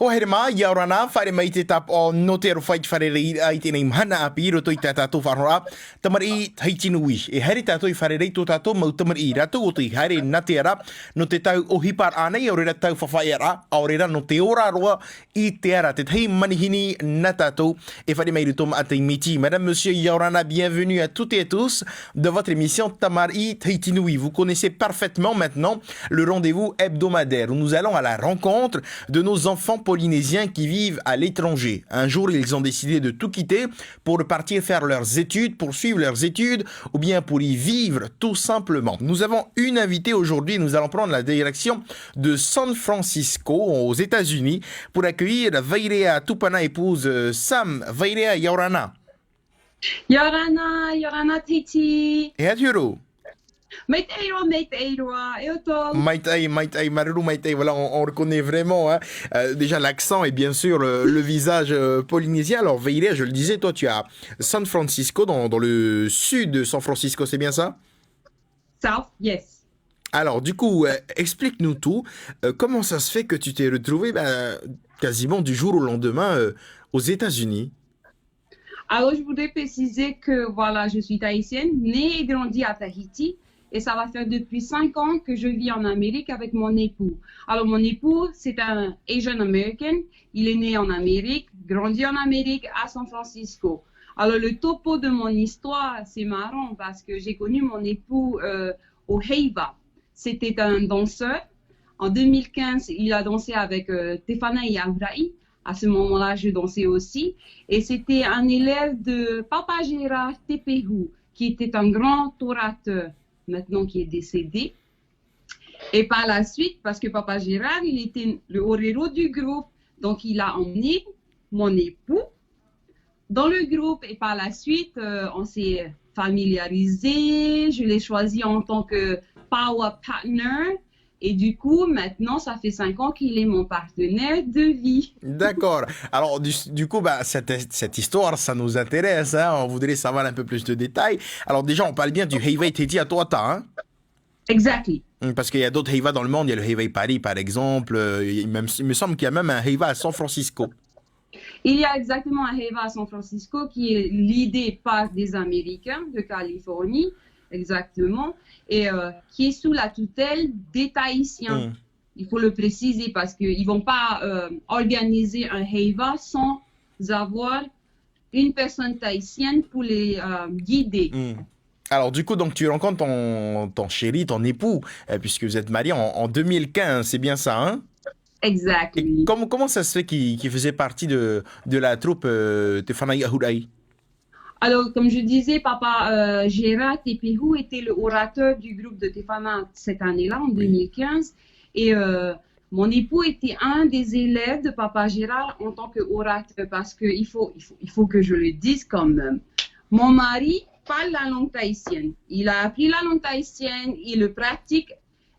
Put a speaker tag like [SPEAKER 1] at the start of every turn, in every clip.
[SPEAKER 1] Ho herma yaurana fare mai te tap o notero fight fare rei ai te nei mana api ro toi tata whanora tamari haiti nui e here tato I fare rei to tato mau tamari rato o toi here na te ara no te tau o hipar ana I ore tau whawhai ara aurera no te ora roa I te ara te hei manihini na tato e fare mai rutom a te miti. Madame, Monsieur Yaurana, bienvenue à toutes et à tous de votre émission Tamari Haiti Nui. Vous connaissez parfaitement maintenant le rendez-vous hebdomadaire où nous allons à la rencontre de nos enfants polynésiens qui vivent à l'étranger. Un jour, ils ont décidé de tout quitter pour partir faire leurs études, poursuivre leurs études ou bien pour y vivre tout simplement. Nous avons une invitée aujourd'hui. Nous allons prendre la direction de San Francisco aux États-Unis pour accueillir Vairea Tupana, épouse Sam. Vairea Yaurana.
[SPEAKER 2] Yorana Titi.
[SPEAKER 1] Et adieu.
[SPEAKER 2] Maitai,
[SPEAKER 1] Maruru Maitai, voilà, on reconnaît vraiment hein, déjà l'accent et bien sûr le visage polynésien. Alors Vairea, je le disais, toi tu as San Francisco, dans le sud de San Francisco, c'est bien ça?
[SPEAKER 2] South, yes.
[SPEAKER 1] Alors du coup, explique-nous tout. Comment ça se fait que tu t'es retrouvé quasiment du jour au lendemain aux États-Unis?
[SPEAKER 2] Alors, je voudrais préciser que, voilà, je suis tahitienne, née et grandie à Tahiti. Et ça va faire depuis 5 ans que je vis en Amérique avec mon époux. Alors, mon époux, c'est un Asian American. Il est né en Amérique, grandi en Amérique, à San Francisco. Alors, le topo de mon histoire, c'est marrant parce que j'ai connu mon époux au Heiva. C'était un danseur. En 2015, il a dansé avec Tefana Yahurai. À ce moment-là, je dansais aussi. Et c'était un élève de Papa Gérard Tepehu, qui était un grand orateur, maintenant qui est décédé. Et par la suite, parce que Papa Gérard, il était le orero du groupe, donc il a emmené mon époux dans le groupe. Et par la suite, on s'est familiarisé. Je l'ai choisi en tant que power partner. Et du coup, maintenant, ça fait 5 ans qu'il est mon partenaire de vie.
[SPEAKER 1] D'accord. Alors, du coup, cette histoire, ça nous intéresse. Hein? On voudrait savoir un peu plus de détails. Alors, déjà, on parle bien du Heiva Titi à Toata. Hein?
[SPEAKER 2] Exactly.
[SPEAKER 1] Parce qu'il y a d'autres Heiva dans le monde. Il y a le Heiva Paris, par exemple. Il me semble qu'il y a même un Heiva à San Francisco.
[SPEAKER 2] Il y a exactement un Heiva à San Francisco qui est l'idée par des Américains de Californie. Exactement, et qui est sous la tutelle des Tahitiens. Il faut le préciser parce qu'ils ne vont pas organiser un Heiva sans avoir une personne tahitienne pour les guider.
[SPEAKER 1] Alors du coup, donc tu rencontres ton chéri, ton époux, puisque vous êtes mariés en 2015, c'est bien ça, hein?
[SPEAKER 2] Exactement.
[SPEAKER 1] Comment ça se fait qu'il faisait partie de la troupe Tefana Yahurai?
[SPEAKER 2] Alors, comme je disais, Papa Gérard Tepehu était le orateur du groupe de Tefana cette année-là, en 2015. Et mon époux était un des élèves de Papa Gérard en tant qu'orateur, parce qu'il faut que je le dise quand même. Mon mari parle la langue tahitienne. Il a appris la langue tahitienne, il le pratique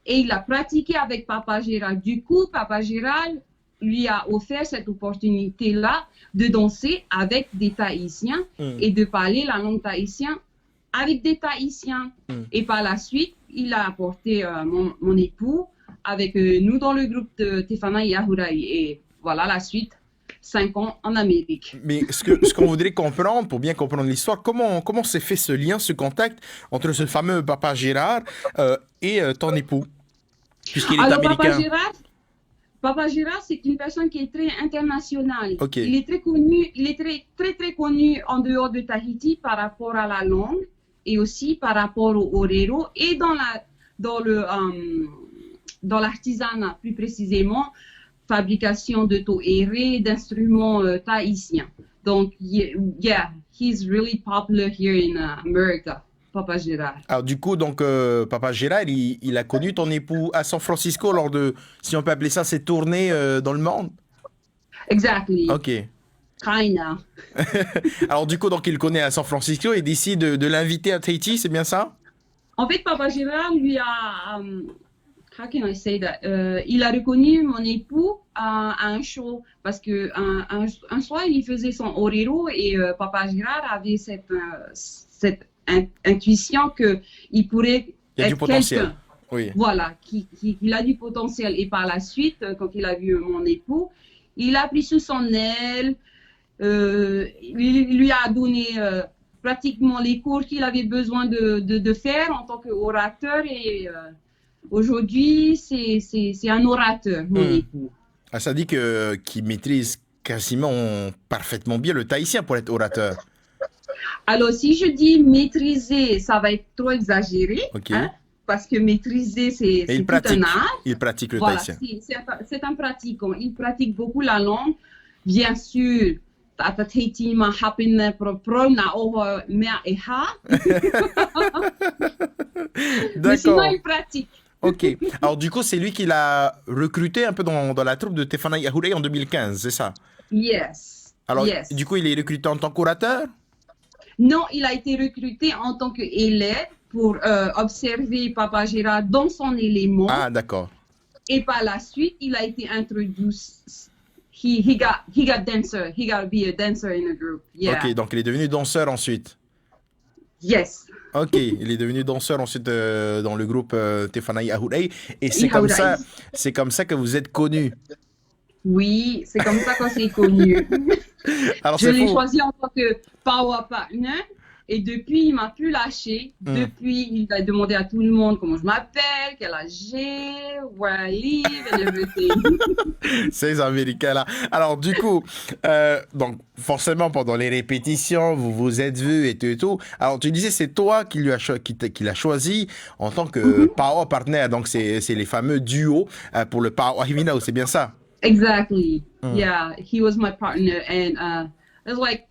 [SPEAKER 2] et il l'a pratiqué avec Papa Gérard. Du coup, Papa Gérard lui a offert cette opportunité-là de danser avec des Tahitiens et de parler la langue tahitienne avec des Tahitiens. Et par la suite, il a apporté mon époux avec nous dans le groupe de Tefana Yahurai. Et voilà la suite, 5 ans en Amérique.
[SPEAKER 1] Mais ce qu'on voudrait comprendre, pour bien comprendre l'histoire, comment s'est fait ce lien, ce contact entre ce fameux Papa Gérard et ton époux, puisqu'il est américain?
[SPEAKER 2] Papa Gérard, c'est une personne qui est très internationale.
[SPEAKER 1] Okay.
[SPEAKER 2] Il est très connu, il est très connu en dehors de Tahiti par rapport à la langue et aussi par rapport au orero et dans l'artisanat, plus précisément, fabrication de to'ere, d'instruments tahitiens. Donc, yeah, he's really popular here in America. Papa Gérard.
[SPEAKER 1] Alors du coup, donc Papa Gérard, il a connu ton époux à San Francisco lors de, si on peut appeler ça, ses tournées dans le monde?
[SPEAKER 2] Exactly.
[SPEAKER 1] Ok.
[SPEAKER 2] Kinda.
[SPEAKER 1] Alors du coup, donc il le connaît à San Francisco et décide de l'inviter à Tahiti, c'est bien ça?
[SPEAKER 2] En fait, Papa Gérard lui a, how can I say that? Il a reconnu mon époux à un show parce que un soir il faisait son orero et Papa Gérard avait cette intuition qu'il pourrait être
[SPEAKER 1] du potentiel.
[SPEAKER 2] Oui. Voilà, qu'il a du potentiel. Et par la suite, quand il a vu mon époux, Il a pris sous son aile, il lui a donné pratiquement les cours qu'il avait besoin de faire en tant qu'orateur et aujourd'hui, c'est un orateur, mon époux.
[SPEAKER 1] Ah, ça dit qu'il maîtrise quasiment parfaitement bien le tahitien pour être orateur.
[SPEAKER 2] Alors, si je dis maîtriser, ça va être trop exagéré,
[SPEAKER 1] Okay.
[SPEAKER 2] hein, parce que maîtriser, c'est tout un art.
[SPEAKER 1] Il pratique le
[SPEAKER 2] Voilà,
[SPEAKER 1] tahitien.
[SPEAKER 2] c'est un pratiquant. Il pratique beaucoup la langue. Bien sûr, tata Tahiti ma hapin pro na oho mea e ha. Mais sinon,
[SPEAKER 1] D'accord.
[SPEAKER 2] il pratique.
[SPEAKER 1] Ok. Alors du coup, c'est lui qui l'a recruté un peu dans la troupe de Tefanai Ahurei en 2015, c'est ça?
[SPEAKER 2] Yes.
[SPEAKER 1] Alors
[SPEAKER 2] yes.
[SPEAKER 1] du coup, il est recruté en tant qu'orateur?
[SPEAKER 2] Non, il a été recruté en tant qu'élève pour observer Papa Gérard dans son élément.
[SPEAKER 1] Ah, d'accord.
[SPEAKER 2] Et par la suite, il a été introduit. He got dancer. He got to be a dancer in a group. Yeah.
[SPEAKER 1] Ok, donc il est devenu danseur ensuite.
[SPEAKER 2] Yes.
[SPEAKER 1] Ok, il est devenu danseur ensuite dans le groupe Tefanai Ahurei. Et c'est
[SPEAKER 2] Ahurei.
[SPEAKER 1] comme ça que vous êtes connu.
[SPEAKER 2] Oui, c'est comme ça qu'on s'est connus.
[SPEAKER 1] Alors
[SPEAKER 2] Je
[SPEAKER 1] c'est
[SPEAKER 2] l'ai
[SPEAKER 1] fou.
[SPEAKER 2] choisi en tant que power partner et depuis, il m'a plus lâché. Depuis, il a demandé à tout le monde comment je m'appelle, quel âge j'ai, where I live and everything.
[SPEAKER 1] Ces Américains là. Alors du coup, donc forcément pendant les répétitions, vous vous êtes vus et tout et tout. Alors tu disais c'est toi qui l'a choisi en tant que power partner. Donc c'est les fameux duos pour le power Himinau, c'est bien ça?
[SPEAKER 2] Exactly. Yeah, he was my partner and it was like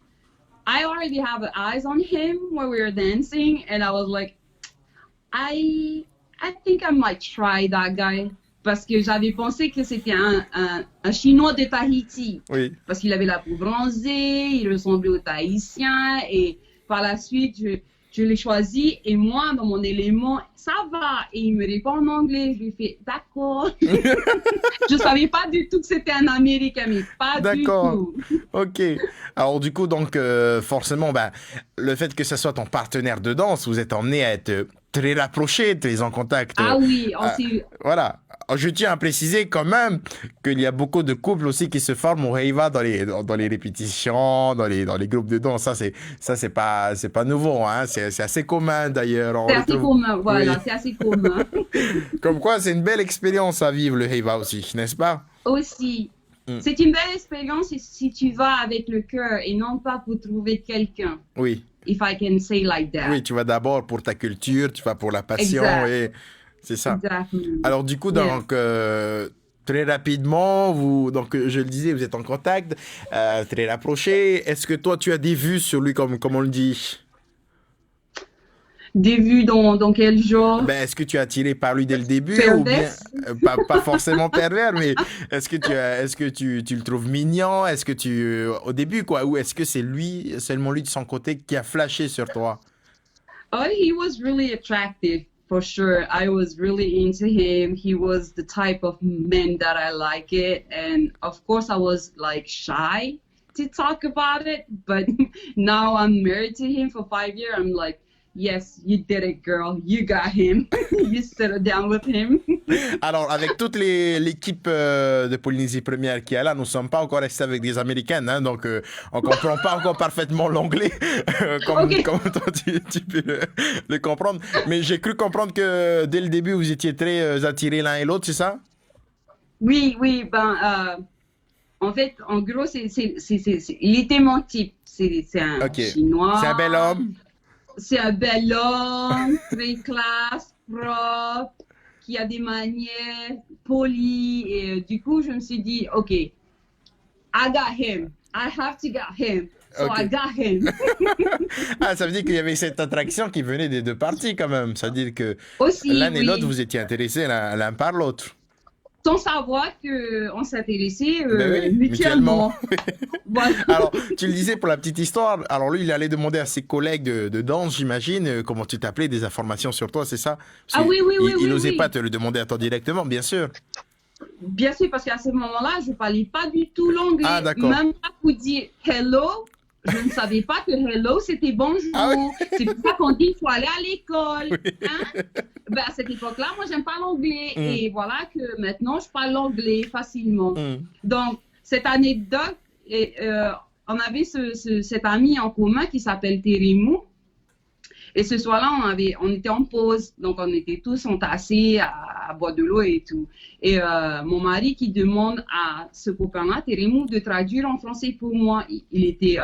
[SPEAKER 2] I already have eyes on him when we were dancing and I was like I think I might try that guy parce que j'avais pensé que c'était un Chinois de Tahiti.
[SPEAKER 1] Oui.
[SPEAKER 2] Parce qu'il avait la peau bronzée, il ressemblait aux Tahitiens et par la suite je l'ai choisi et moi dans mon élément ça va et il me répond en anglais, je lui fais d'accord. Je savais pas du tout que c'était un Américain mais pas du tout.
[SPEAKER 1] Ok. Alors du coup donc forcément le fait que ce soit ton partenaire de danse, vous êtes emmenés à être très rapprochés, très en contact.
[SPEAKER 2] Ah oui, on s'est...
[SPEAKER 1] Voilà. Je tiens à préciser quand même qu'il y a beaucoup de couples aussi qui se forment au Heiva dans les répétitions, dans les groupes de danse. Ça c'est pas nouveau, hein. C'est assez commun d'ailleurs.
[SPEAKER 2] C'est assez commun, voilà,
[SPEAKER 1] Oui.
[SPEAKER 2] c'est assez commun.
[SPEAKER 1] Comme quoi, c'est une belle expérience à vivre le Heiva aussi, n'est-ce pas?
[SPEAKER 2] Aussi, c'est une belle expérience si tu vas avec le cœur et non pas pour trouver quelqu'un.
[SPEAKER 1] Oui.
[SPEAKER 2] If I can say like that.
[SPEAKER 1] Oui, tu vas d'abord pour ta culture, tu vas pour la passion
[SPEAKER 2] Exact.
[SPEAKER 1] et c'est ça.
[SPEAKER 2] Exactly.
[SPEAKER 1] Alors du coup, donc très rapidement, donc je le disais, vous êtes en contact, très rapprochés. Est-ce que toi, tu as des vues sur lui, comme on le dit?
[SPEAKER 2] Des vues dans quel genre?
[SPEAKER 1] Est-ce que tu es attiré par lui dès le début ou bien
[SPEAKER 2] Perverse?
[SPEAKER 1] pas forcément pervers, mais est-ce que tu le trouves mignon? Est-ce que au début quoi, ou est-ce que c'est lui, seulement lui de son côté qui a flashé sur toi?
[SPEAKER 2] Oh, he was really attractive. For sure, I was really into him. He was the type of man that I like it. And of course, I was like shy to talk about it. But now I'm married to him for 5 years. I'm like, yes, you did it, girl. You got him. You settled down with him.
[SPEAKER 1] Alors, avec toute l'équipe de Polynésie Première qui est là, nous ne sommes pas encore restés avec des Américaines, hein, donc on ne comprend pas encore parfaitement l'anglais, comme toi tu peux le comprendre. Mais j'ai cru comprendre que dès le début, vous étiez très attirés l'un et l'autre, c'est ça?
[SPEAKER 2] Oui, en fait, en gros, il était mon type. C'est un Chinois.
[SPEAKER 1] C'est un bel homme.
[SPEAKER 2] C'est un bel homme, très classe, propre, qui a des manières polies. Et du coup, je me suis dit, OK, I got him. I have to get him. So I got him.
[SPEAKER 1] Ah, ça veut dire qu'il y avait cette attraction qui venait des deux parties quand même. Ça veut dire que
[SPEAKER 2] aussi,
[SPEAKER 1] l'un et l'autre, vous étiez intéressés l'un par l'autre.
[SPEAKER 2] Sans savoir qu'on s'intéressait
[SPEAKER 1] Oui,
[SPEAKER 2] mutuellement. Voilà.
[SPEAKER 1] Alors, tu le disais pour la petite histoire, alors lui, il allait demander à ses collègues de danse, j'imagine, comment tu t'appelais, des informations sur toi, c'est ça?
[SPEAKER 2] Ah oui.
[SPEAKER 1] Il n'osait pas te le demander à toi directement, bien sûr.
[SPEAKER 2] Bien sûr, parce qu'à ce moment-là, je ne parlais pas du tout l'anglais.
[SPEAKER 1] Ah, d'accord.
[SPEAKER 2] Même pas pour dire hello. Je ne savais pas que hello, c'était bonjour.
[SPEAKER 1] Ah oui.
[SPEAKER 2] C'est pour ça qu'on dit qu'il faut aller à l'école. Oui. Hein? À cette époque-là, moi, j'aime pas l'anglais. Et voilà que maintenant, je parle l'anglais facilement. Donc, cette anecdote, on avait cet ami en commun qui s'appelle Terimou. Et ce soir-là, on était en pause, donc on était tous entassés à boire de l'eau et tout. Et mon mari qui demande à ce copain-là, Terimou, de traduire en français pour moi. Il était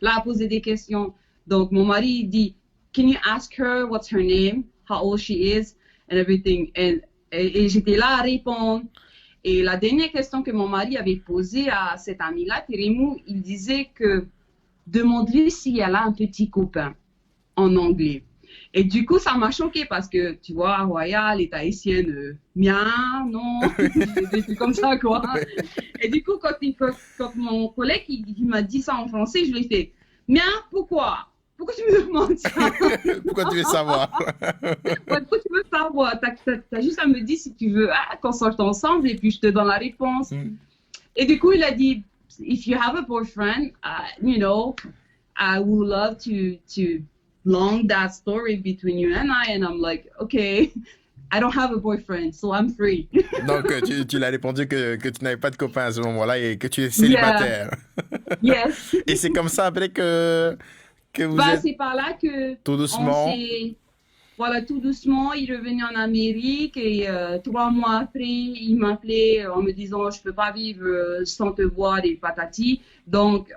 [SPEAKER 2] là à poser des questions. Donc mon mari dit, "Can you ask her what's her name, how old she is, and everything?" Et j'étais là à répondre. Et la dernière question que mon mari avait posée à cet ami-là, Terimou, il disait que demande-lui si elle a un petit copain en anglais. Et du coup, ça m'a choquée parce que, tu vois, Royal est haïtienne, mien, non, des trucs comme ça, quoi. Et du coup, quand mon collègue il m'a dit ça en français, je lui ai fait, mien, pourquoi? Pourquoi tu me demandes ça?
[SPEAKER 1] Pourquoi tu veux savoir?
[SPEAKER 2] Pourquoi tu veux savoir? T'as juste à me dire si tu veux qu'on sorte ensemble et puis je te donne la réponse. Et du coup, il a dit, if you have a boyfriend, you know, I would love to long that story between you and I. And I'm like, okay, I don't have a boyfriend, so I'm free.
[SPEAKER 1] Donc, tu l'as répondu que tu n'avais pas de copain à ce moment-là et que tu es célibataire.
[SPEAKER 2] Yeah. Yes.
[SPEAKER 1] Et c'est comme ça après que vous êtes...
[SPEAKER 2] C'est par là que...
[SPEAKER 1] Tout doucement.
[SPEAKER 2] Voilà, tout doucement, il est revenu en Amérique et 3 mois après, il m'appelait en me disant, je peux pas vivre sans te voir et patati. Donc,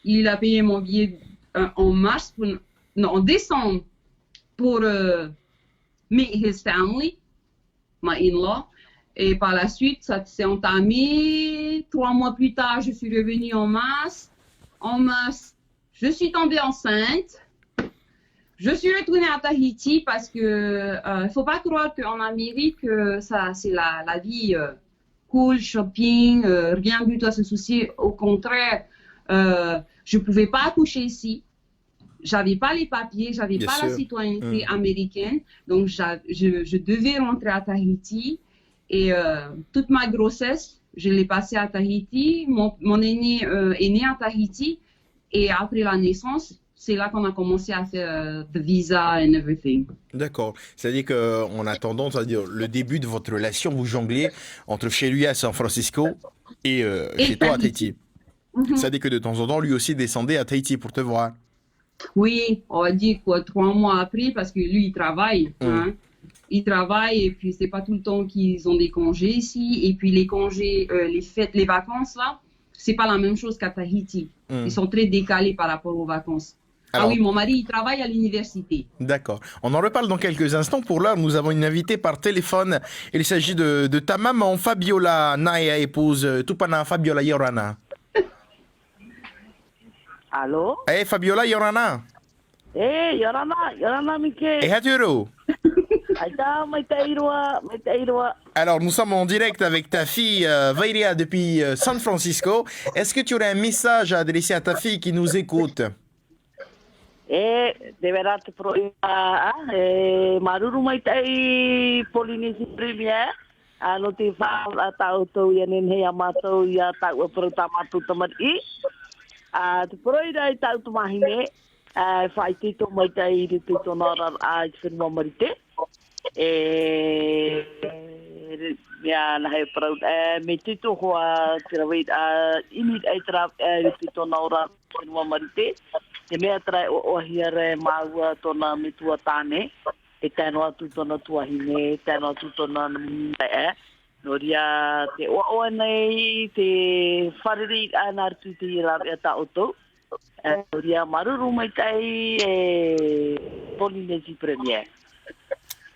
[SPEAKER 2] il a payé mon billet en décembre pour meet his family, my in-law. Et par la suite, ça s'est entamé. 3 mois plus tard, je suis revenue en mars. En mars, je suis tombée enceinte. Je suis retournée à Tahiti parce que faut pas croire qu'en Amérique, ça c'est la vie cool, shopping, rien du tout à se soucier. Au contraire, je pouvais pas accoucher ici. J'avais pas les papiers, j'avais pas la citoyenneté américaine, donc je devais rentrer à Tahiti. Et toute ma grossesse, je l'ai passée à Tahiti. Mon aîné est né à Tahiti. Et après la naissance, c'est là qu'on a commencé à faire the visa and everything.
[SPEAKER 1] D'accord. C'est-à-dire qu'en attendant, c'est-à-dire le début de votre relation, vous jonglez entre chez lui à San Francisco et chez toi à Tahiti. C'est-à-dire que de temps en temps, lui aussi descendait à Tahiti pour te voir.
[SPEAKER 2] Oui, on va dire quoi, 3 mois après, parce que lui, il travaille. Hein. Il travaille et puis c'est pas tout le temps qu'ils ont des congés ici. Et puis les congés, les fêtes, les vacances là, c'est pas la même chose qu'à Tahiti. Ils sont très décalés par rapport aux vacances. Alors, oui, mon mari, il travaille à l'université.
[SPEAKER 1] D'accord. On en reparle dans quelques instants. Pour l'heure, nous avons une invitée par téléphone. Il s'agit de ta maman, Fabiola Naya, épouse Tupana Fabiola Yorana.
[SPEAKER 3] Allô?
[SPEAKER 1] Hey, Fabiola Yorana.
[SPEAKER 3] Hey, Yorana Mike.
[SPEAKER 1] Et Haturo.
[SPEAKER 3] Maitairua.
[SPEAKER 1] Alors, nous sommes en direct avec ta fille Vairia depuis San Francisco. Est-ce que tu aurais un message à adresser à ta fille qui nous écoute?
[SPEAKER 3] Deverá te proia, maruru maitai Polynésie Première. Ano te wha a tautou ia nenhei a mātou ia tau a prota mātou tamari. Te proira i tautu mahine, whai tito maitai i te tonara a i whenua marite. Mea na hei parau, me tito hoa te raweit init ai tra i te tonara whenua marite. Te mea trai o hiare maua tona me tua tāne, e tēno atu tona tuahine, tēno atu tona no ria te oa nei, te whariri ana atu te irawe a taotou, no ria maruru mai tai Polynésie Première.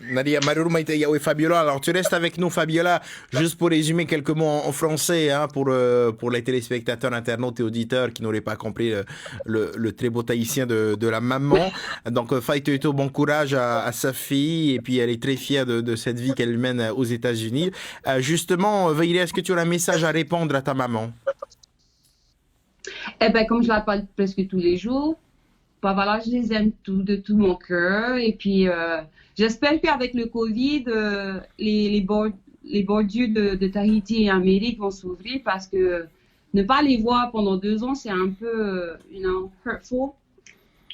[SPEAKER 1] Nadia Maruru Maite Yawe Fabiola. Alors tu restes avec nous Fabiola, juste pour résumer quelques mots en français hein, pour les téléspectateurs, internautes et auditeurs qui n'auraient pas compris le très beau tahitien de la maman. Donc Faitoito, bon courage à sa fille et puis elle est très fière de cette vie qu'elle mène aux États-Unis. Justement, Vaïlia, est-ce que tu as un message à répondre à ta maman?
[SPEAKER 2] Eh ben comme je la parle presque tous les jours, bah voilà, je les aime de tout mon cœur et puis j'espère qu'avec le Covid, les bordures de Tahiti et Amérique vont s'ouvrir parce que ne pas les voir pendant 2 ans, c'est un peu, hurtful.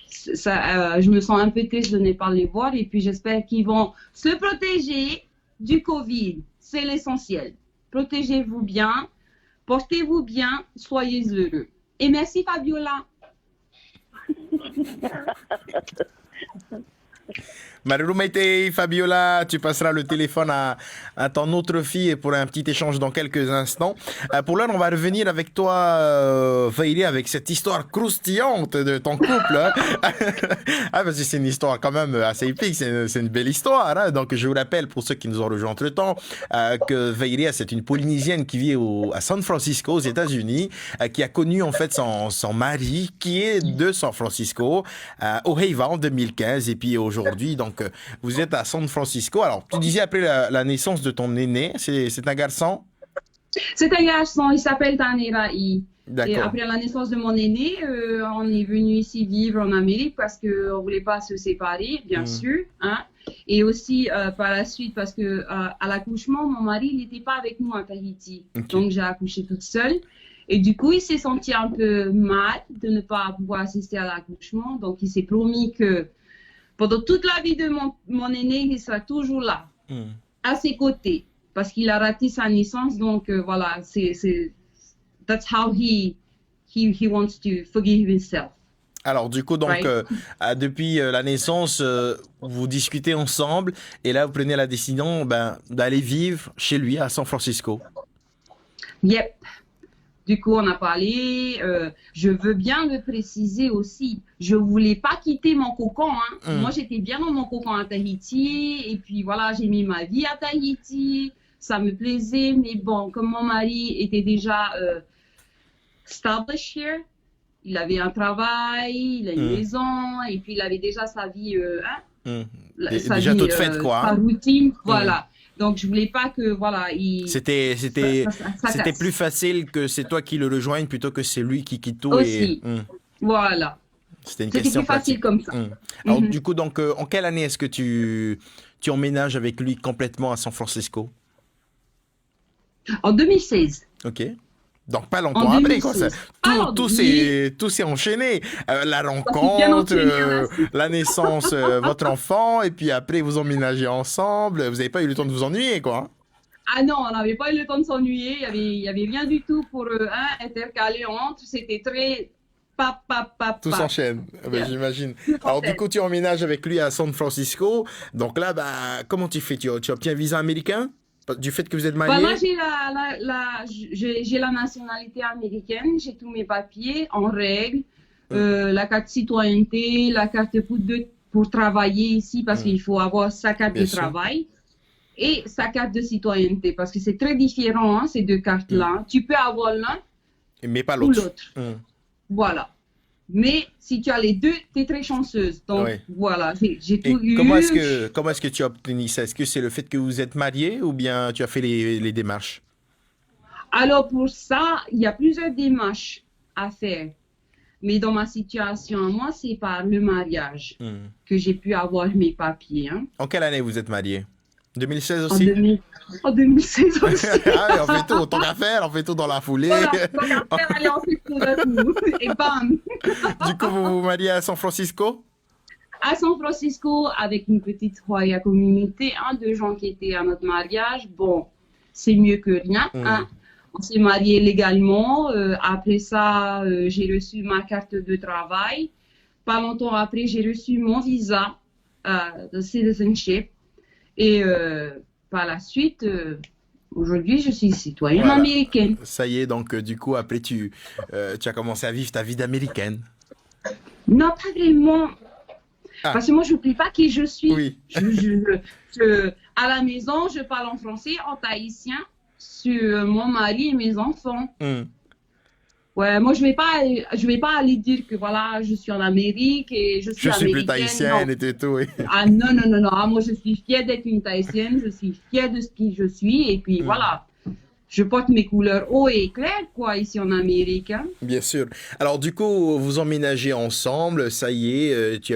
[SPEAKER 2] Je me sens un peu triste de ne pas les voir et puis j'espère qu'ils vont se protéger du Covid. C'est l'essentiel. Protégez-vous bien. Portez-vous bien, soyez heureux. Et merci Fabiola.
[SPEAKER 1] Marumaite, Fabiola, tu passeras le téléphone à ton autre fille pour un petit échange dans quelques instants. Pour l'heure, on va revenir avec toi, Vaïri, avec cette histoire croustillante de ton couple. Hein. Parce que c'est une histoire quand même assez épique, c'est une belle histoire. Hein. Donc, je vous rappelle, pour ceux qui nous ont rejoints entre-temps, que Vaïri, c'est une Polynésienne qui vit à San Francisco, aux États-Unis, qui a connu en fait son mari, qui est de San Francisco, au Heiva en 2015, et puis aujourd'hui, donc, vous êtes à San Francisco. Alors, tu disais après la naissance de ton aîné, c'est un garçon?
[SPEAKER 2] C'est un garçon, il s'appelle Taneraï. Et
[SPEAKER 1] D'accord.
[SPEAKER 2] après la naissance de mon aîné, on est venu ici vivre en Amérique parce qu'on ne voulait pas se séparer, bien sûr. Hein. Et aussi, par la suite, parce que à l'accouchement, mon mari n'était pas avec nous à Tahiti.
[SPEAKER 1] Okay.
[SPEAKER 2] Donc, j'ai accouché toute seule. Et du coup, il s'est senti un peu mal de ne pas pouvoir assister à l'accouchement. Donc, il s'est promis que pendant toute la vie de mon aîné, il sera toujours là, à ses côtés, parce qu'il a raté sa naissance. Donc, voilà, that's how he wants to forgive himself.
[SPEAKER 1] Alors, du coup, donc, right. Depuis la naissance, vous discutez ensemble, et là, vous prenez la décision d'aller vivre chez lui à San Francisco.
[SPEAKER 2] Yep. Du coup, on a parlé. Je veux bien le préciser aussi. Je voulais pas quitter mon cocon. Hein. Moi, j'étais bien dans mon cocon à Tahiti. Et puis, voilà, j'ai mis ma vie à Tahiti. Ça me plaisait. Mais bon, comme mon mari était déjà established here, il avait un travail, il a une maison. Et puis, il avait déjà sa vie, sa
[SPEAKER 1] déjà
[SPEAKER 2] vie,
[SPEAKER 1] toute faite, quoi.
[SPEAKER 2] Sa routine, voilà. Donc, je voulais pas que, voilà,
[SPEAKER 1] C'était plus facile que c'est toi qui le rejoigne plutôt que c'est lui qui quitte tout.
[SPEAKER 2] Aussi, voilà.
[SPEAKER 1] C'était plus
[SPEAKER 2] pratique. Facile comme ça.
[SPEAKER 1] Alors, du coup, donc, en quelle année est-ce que tu emménages avec lui complètement à San Francisco?
[SPEAKER 2] En 2016.
[SPEAKER 1] OK. Donc, pas longtemps après, quoi. Tout s'est enchaîné. La rencontre, la naissance, votre enfant, et puis après, vous emménagez ensemble. Vous n'avez pas eu le temps de vous ennuyer, quoi.
[SPEAKER 2] Ah non, on n'avait pas eu le temps de s'ennuyer. Il y avait rien du tout pour intercaler entre. C'était très...
[SPEAKER 1] Tout s'enchaîne, j'imagine. Alors, du coup, tu emménages avec lui à San Francisco. Donc là, comment tu fais? Tu obtiens un visa américain? Du fait que vous êtes marié?
[SPEAKER 2] Moi, j'ai la nationalité américaine, j'ai tous mes papiers en règle, la carte citoyenneté, la carte pour travailler ici, parce qu'il faut avoir sa carte de travail, et sa carte de citoyenneté, parce que c'est très différent, hein, ces deux cartes-là. Tu peux avoir l'un,
[SPEAKER 1] mais pas
[SPEAKER 2] l'autre.
[SPEAKER 1] l'autre.
[SPEAKER 2] Voilà. Mais si tu as les deux, tu es très chanceuse. Donc, voilà, j'ai tout eu.
[SPEAKER 1] Comment est-ce que tu as obtenu ça? Est-ce que c'est le fait que vous êtes marié ou bien tu as fait les démarches?
[SPEAKER 2] Alors, pour ça, il y a plusieurs démarches à faire. Mais dans ma situation, moi, c'est par le mariage que j'ai pu avoir mes papiers. Hein.
[SPEAKER 1] En quelle année vous êtes marié? 2016 aussi?
[SPEAKER 2] En 2016 aussi.
[SPEAKER 1] On fait tout, tant qu'à faire, on fait tout dans la foulée.
[SPEAKER 2] Voilà, tant qu'à faire, allez, on fait tout d'un coup. Et bam!
[SPEAKER 1] Du coup, vous vous mariez à San Francisco?
[SPEAKER 2] À San Francisco, avec une petite Hoya communauté, de gens qui étaient à notre mariage. Bon, c'est mieux que rien. Hein. On s'est mariés légalement. Après ça, j'ai reçu ma carte de travail. Pas longtemps après, j'ai reçu mon visa de citizenship. Et par la suite, aujourd'hui, je suis citoyenne américaine.
[SPEAKER 1] Ça y est, donc du coup, après, tu as commencé à vivre ta vie d'américaine.
[SPEAKER 2] Non, pas vraiment. Parce que moi, je n'oublie pas qui je suis.
[SPEAKER 1] Oui.
[SPEAKER 2] À la maison, je parle en français, en tahitien, sur mon mari et mes enfants. Ouais, moi, je vais pas aller dire que voilà, je suis en Amérique et je suis américaine.
[SPEAKER 1] Plus tahitienne et tout, oui.
[SPEAKER 2] Ah non. Moi, je suis fière d'être une tahitienne, je suis fière de ce qui je suis et puis voilà. Je porte mes couleurs haut et clair, quoi, ici en Amérique. Hein.
[SPEAKER 1] Bien sûr. Alors, du coup, vous emménagez ensemble, ça y est,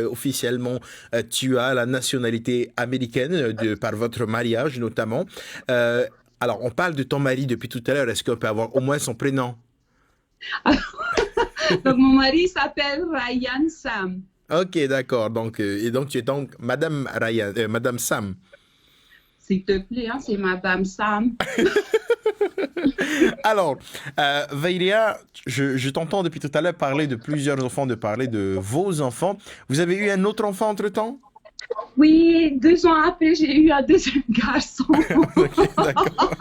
[SPEAKER 1] tu as la nationalité américaine par votre mariage, notamment. Alors, on parle de ton mari depuis tout à l'heure. Est-ce qu'on peut avoir au moins son prénom?
[SPEAKER 2] Donc, mon mari s'appelle Ryan Sam.
[SPEAKER 1] Ok, d'accord. Donc, et donc, tu es donc Madame Ryan, Madame Sam.
[SPEAKER 2] S'il te plaît, hein, c'est Madame Sam.
[SPEAKER 1] Alors, Vairia, je t'entends depuis tout à l'heure parler de plusieurs enfants, de parler de vos enfants. Vous avez eu un autre enfant entre-temps?
[SPEAKER 2] Oui, 2 ans après, j'ai eu un deuxième garçon.
[SPEAKER 1] Ok, d'accord.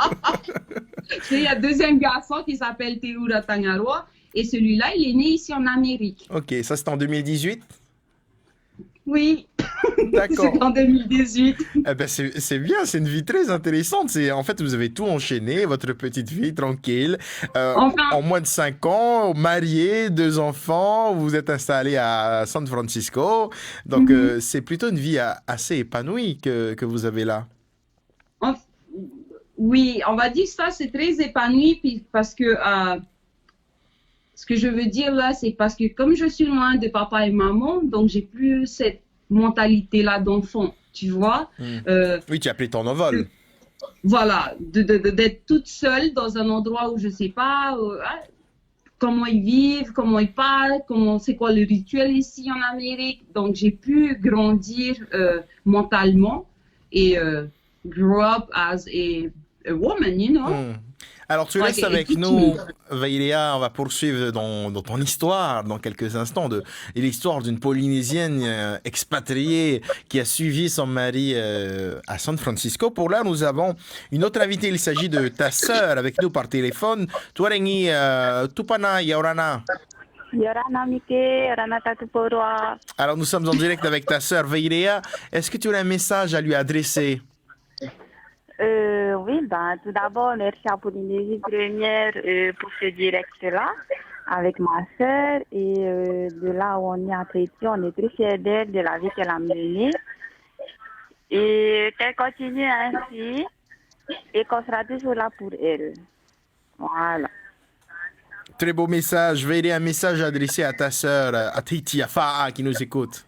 [SPEAKER 2] J'ai eu un deuxième garçon qui s'appelle Terura Tangaroa. Et celui-là, il est né ici en Amérique.
[SPEAKER 1] Ok, ça c'est en 2018?
[SPEAKER 2] Oui,
[SPEAKER 1] D'accord.
[SPEAKER 2] c'est en 2018.
[SPEAKER 1] Eh ben c'est bien, c'est une vie très intéressante. En fait, vous avez tout enchaîné, votre petite vie tranquille.
[SPEAKER 2] Enfin,
[SPEAKER 1] En moins de 5 ans, marié, 2 enfants, vous êtes installé à San Francisco. Donc, c'est plutôt une vie assez épanouie que vous avez là.
[SPEAKER 2] en- oui, on va dire ça, c'est très épanoui parce que ce que je veux dire là, c'est parce que comme je suis loin de papa et maman, donc j'ai plus cette mentalité-là d'enfant, tu vois.
[SPEAKER 1] Oui, tu as pris ton envol.
[SPEAKER 2] Voilà, d'être toute seule dans un endroit où je sais pas comment ils vivent, comment ils parlent, c'est quoi le rituel ici en Amérique. Donc j'ai pu grandir mentalement et grow up as a woman, you know.
[SPEAKER 1] Alors, tu restes avec nous, Vairia. On va poursuivre dans ton histoire dans quelques instants et l'histoire d'une Polynésienne expatriée qui a suivi son mari à San Francisco. Pour là, nous avons une autre invitée. Il s'agit de ta sœur avec nous par téléphone. Tuarengi Tupana Yaurana.
[SPEAKER 4] Yorana Mike, Yorana Tatuporua.
[SPEAKER 1] Alors, nous sommes en direct avec ta sœur Vairia. Est-ce que tu as un message à lui adresser?
[SPEAKER 4] Oui, tout d'abord, merci à Polynésie Première pour ce direct-là avec ma sœur. Et de là où on est à Tahiti, on est très fiers d'elle, de la vie qu'elle a menée. Et qu'elle continue ainsi et qu'on sera toujours là pour elle. Voilà.
[SPEAKER 1] Très beau message. Vairia, un message adressé à ta sœur, à Tahiti, à Fa'a, qui nous écoute.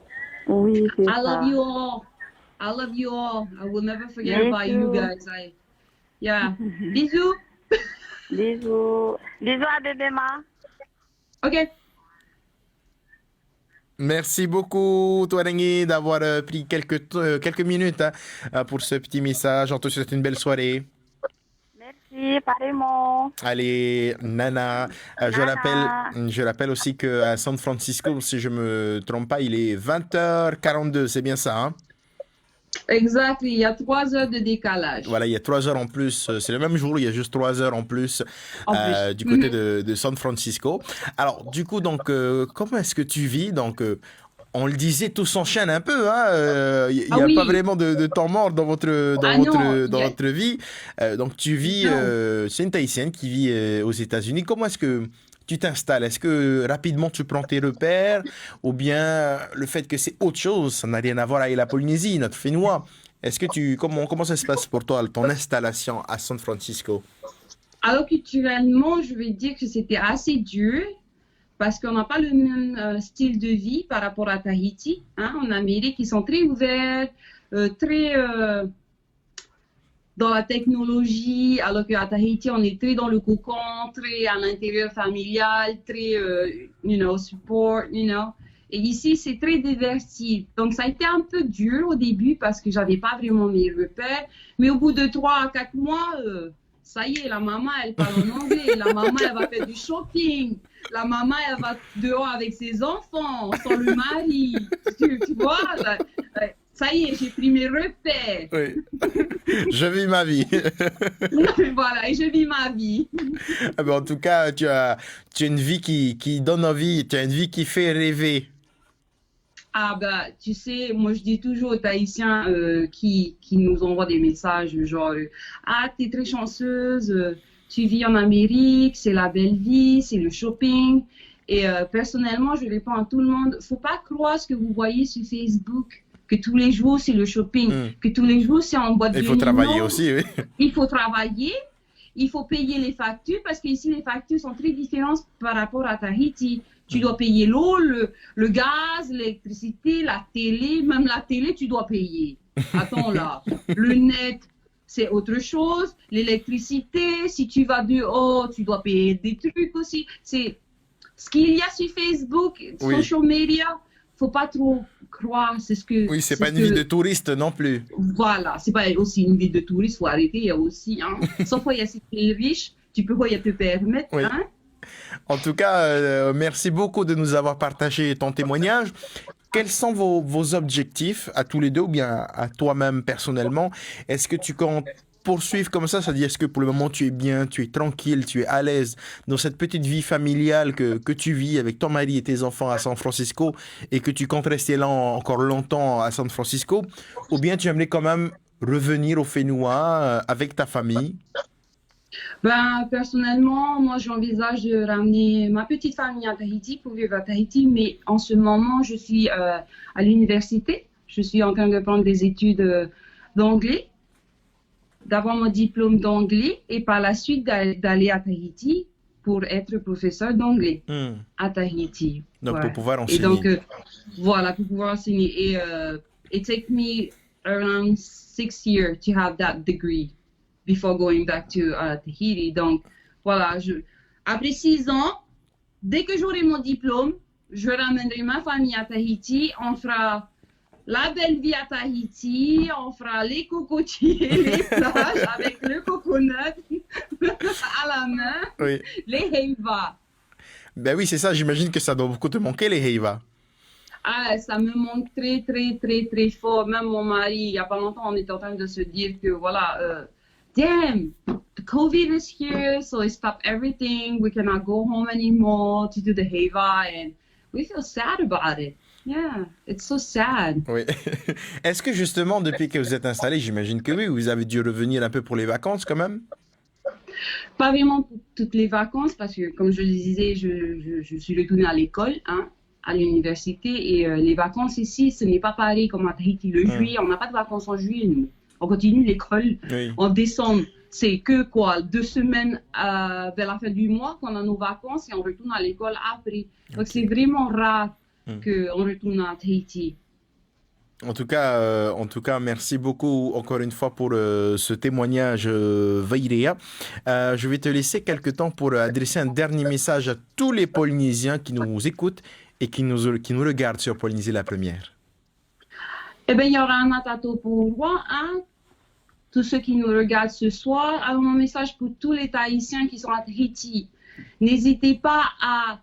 [SPEAKER 4] Oui, c'est ça.
[SPEAKER 2] I love you all. I love you all. I will never forget
[SPEAKER 4] Me
[SPEAKER 2] about you
[SPEAKER 4] too.
[SPEAKER 2] guys. Yeah. Bisous.
[SPEAKER 4] Bisous. Bisous à bébé Ma.
[SPEAKER 2] OK.
[SPEAKER 1] Merci beaucoup, Tuarengi, d'avoir pris quelques minutes pour ce petit message. On te souhaite une belle soirée.
[SPEAKER 4] Merci, pareillement.
[SPEAKER 1] Allez, Nana.
[SPEAKER 4] Nana.
[SPEAKER 1] Je rappelle aussi qu'à San Francisco, si je me trompe pas, il est 20h42. C'est bien ça, hein?
[SPEAKER 2] Exact. Il y a 3 heures de décalage.
[SPEAKER 1] Voilà, il y a 3 heures en plus. C'est le même jour, il y a juste 3 heures en plus,
[SPEAKER 2] En plus.
[SPEAKER 1] du côté de San Francisco. Alors, du coup, donc, comment est-ce que tu vis? Donc, on le disait, tout s'enchaîne un peu. Il n'y a
[SPEAKER 2] oui.
[SPEAKER 1] pas vraiment de temps mort dans votre vie. Donc, tu vis, c'est une Tahitienne qui vit aux États-Unis. Comment est-ce que tu t'installes? Est-ce que rapidement tu prends tes repères? Ou bien le fait que c'est autre chose, ça n'a rien à voir avec la Polynésie, notre Fénois? Est-ce que comment ça se passe pour toi, ton installation à San Francisco?
[SPEAKER 2] Alors, culturellement, je vais dire que c'était assez dur parce qu'on n'a pas le même style de vie par rapport à Tahiti. Hein? En Amérique, ils sont très ouverts, très dans la technologie, alors qu'à Tahiti, on est très dans le cocon, très à l'intérieur familial, très, support, Et ici, c'est très diverti. Donc, ça a été un peu dur au début parce que j'avais pas vraiment mes repères. Mais au bout de 3 à 4 mois, ça y est, la maman, elle parle en anglais. La maman, elle va faire du shopping. La maman, elle va dehors avec ses enfants, sans le mari. Tu vois, là, ça y est, j'ai pris mes repères.
[SPEAKER 1] Oui. Je vis ma vie.
[SPEAKER 2] Voilà, et je vis ma vie.
[SPEAKER 1] En tout cas, tu as une vie qui donne envie, tu as une vie qui fait rêver.
[SPEAKER 2] Ah tu sais, moi je dis toujours aux Tahitiens qui nous envoient des messages genre t'es très chanceuse, tu vis en Amérique, c'est la belle vie, c'est le shopping. Et personnellement, je réponds à tout le monde, faut pas croire ce que vous voyez sur Facebook, que tous les jours c'est le shopping, que tous les jours c'est en boîte de nuit.
[SPEAKER 1] Il faut travailler aussi, oui.
[SPEAKER 2] Il faut travailler, il faut payer les factures parce qu'ici les factures sont très différentes par rapport à Tahiti. Tu dois payer l'eau, le gaz, l'électricité, la télé, même la télé tu dois payer. Attends là, le net c'est autre chose, l'électricité, si tu vas dehors tu dois payer des trucs aussi. C'est ce qu'il y a sur Facebook, social media. Faut pas trop croire, c'est ce que...
[SPEAKER 1] Oui, c'est pas une vie de touriste non plus.
[SPEAKER 2] Voilà, c'est pas aussi une vie de touriste, faut arrêter, il y a aussi, sauf qu'il y a ces pays riches tu peux te permettre,
[SPEAKER 1] Oui.
[SPEAKER 2] hein?
[SPEAKER 1] En tout cas, merci beaucoup de nous avoir partagé ton témoignage. Quels sont vos objectifs à tous les deux ou bien à toi-même personnellement? Est-ce que tu comptes poursuivre comme ça? C'est-à-dire, est-ce que pour le moment tu es bien, tu es tranquille, tu es à l'aise dans cette petite vie familiale que tu vis avec ton mari et tes enfants à San Francisco et que tu comptes rester là encore longtemps à San Francisco? Ou bien tu aimerais quand même revenir au Fénois avec ta famille?
[SPEAKER 2] Ben, personnellement, moi, j'envisage de ramener ma petite famille à Tahiti pour vivre à Tahiti, mais en ce moment, je suis à l'université. Je suis en train de prendre des études d'anglais, d'avoir mon diplôme d'anglais et par la suite d'aller à Tahiti pour être professeur d'anglais à Tahiti.
[SPEAKER 1] Donc,
[SPEAKER 2] Ouais.
[SPEAKER 1] pour pouvoir
[SPEAKER 2] Et
[SPEAKER 1] enseigner.
[SPEAKER 2] donc, voilà, pour pouvoir enseigner. Et it takes me around 6 years to have that degree before going back to Tahiti. Donc, voilà, après 6 ans, dès que j'aurai mon diplôme, je ramènerai ma famille à Tahiti. On fera la belle vie à Tahiti, on fera les cocotiers, les plages avec le coconut à la main,
[SPEAKER 1] Oui.
[SPEAKER 2] les heiva.
[SPEAKER 1] Ben oui, c'est ça. J'imagine que ça doit beaucoup te manquer, les Heiva.
[SPEAKER 2] Ah, ça me manque très, très, très, très fort. Même mon mari, il n'y a pas longtemps, on était en train de se dire que voilà, damn, the COVID is here, so it stopped everything. We cannot go home anymore to do the heiva, and we feel sad about it. Yeah, it's so sad.
[SPEAKER 1] Oui. Est-ce que justement, depuis que vous êtes installé, j'imagine que oui, vous avez dû revenir un peu pour les vacances quand même?
[SPEAKER 2] Pas vraiment pour toutes les vacances, parce que comme je le disais, je suis retournée à l'école, hein, à l'université, et les vacances ici, ce n'est pas pareil comme à Tahiti. Le juillet, on n'a pas de vacances en juillet, nous. On continue l'école
[SPEAKER 1] Oui.
[SPEAKER 2] en décembre. C'est que quoi, 2 semaines vers la fin du mois qu'on a nos vacances et on retourne à l'école après. Donc c'est vraiment rare qu'on retourne à Tahiti.
[SPEAKER 1] En tout cas, merci beaucoup encore une fois pour ce témoignage, Vairea. Je vais te laisser quelques temps pour adresser un dernier message à tous les Polynésiens qui nous écoutent et qui nous regardent sur Polynésie la première.
[SPEAKER 2] Eh bien, il y aura un atato pour moi, hein? Tous ceux qui nous regardent ce soir. Alors, mon message pour tous les Tahitiens qui sont à Tahiti, n'hésitez pas à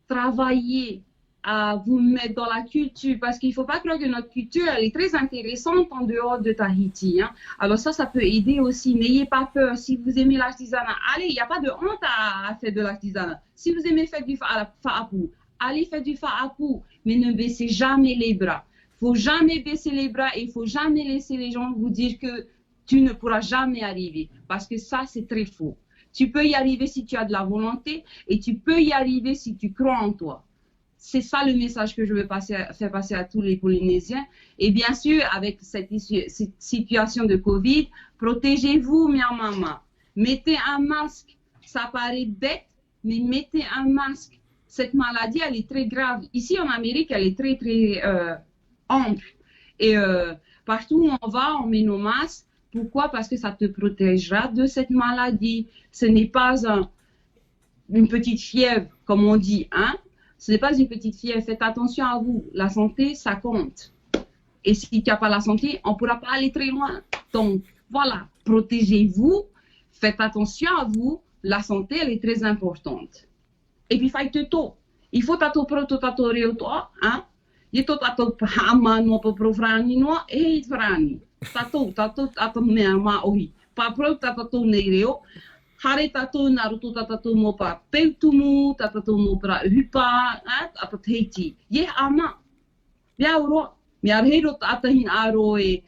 [SPEAKER 2] travailler, à vous mettre dans la culture, parce qu'il ne faut pas croire que notre culture, elle est très intéressante en dehors de Tahiti. Hein. Alors ça peut aider aussi. N'ayez pas peur. Si vous aimez l'artisanat, allez, il n'y a pas de honte à faire de l'artisanat. Si vous aimez faire du fa'apu, allez faire du fa'apu, mais ne baissez jamais les bras. Il ne faut jamais baisser les bras et il ne faut jamais laisser les gens vous dire que tu ne pourras jamais arriver, parce que ça, c'est très faux. Tu peux y arriver si tu as de la volonté et tu peux y arriver si tu crois en toi. C'est ça le message que je veux faire passer à tous les Polynésiens. Et bien sûr, avec cette situation de Covid, protégez-vous, mia mama. Mettez un masque. Ça paraît bête, mais mettez un masque. Cette maladie, elle est très grave. Ici, en Amérique, elle est très, très ample. Et partout où on va, on met nos masques. Pourquoi? Parce que ça te protégera de cette maladie. Ce n'est pas une petite fièvre, comme on dit, hein? Ce n'est pas une petite fièvre. Faites attention à vous. La santé, ça compte. Et si tu n'as pas la santé, on ne pourra pas aller très loin. Donc, voilà, protégez-vous. Faites attention à vous. La santé, elle est très importante. Et puis, faites tout. Il faut tato proto tato reo toi, hein? Il faut tato hama no po frani no e frani. Tato mea ma ohi. Pa pro tato nei reo. Hare tato naruto tato mo pa peutumu, tato mo pra hupa, tato Tahiti. Ye ama. Mea uro. Mea rero tatahin aro e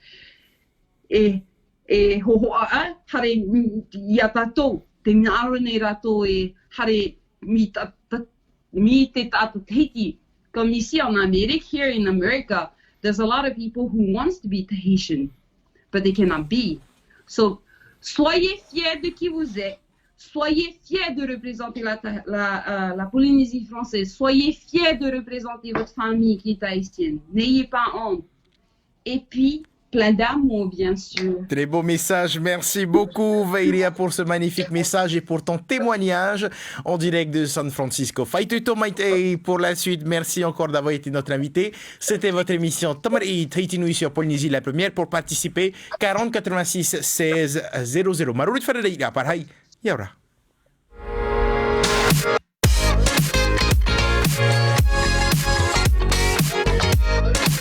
[SPEAKER 2] hoho a, hare ia tato. Te mea aro nei rato e hare mi te tato Tahiti. Comme ici en Amérique, here in America, there's a lot of people who wants to be Tahitian, but they cannot be. So, soyez fiers de qui vous êtes. Soyez fiers de représenter la Polynésie française. Soyez fiers de représenter votre famille qui est haïtienne. N'ayez pas honte. Et puis, plein d'amour, bien sûr.
[SPEAKER 1] Très beau message. Merci beaucoup, Vairea, pour ce magnifique message et pour ton témoignage en direct de San Francisco. Faituto Maite pour la suite. Merci encore d'avoir été notre invité. C'était votre émission Tamari Tahiti Nui sur Polynésie la première. Pour participer, 40 86 16 00. Marurit Fareira, Parhai, Yaura.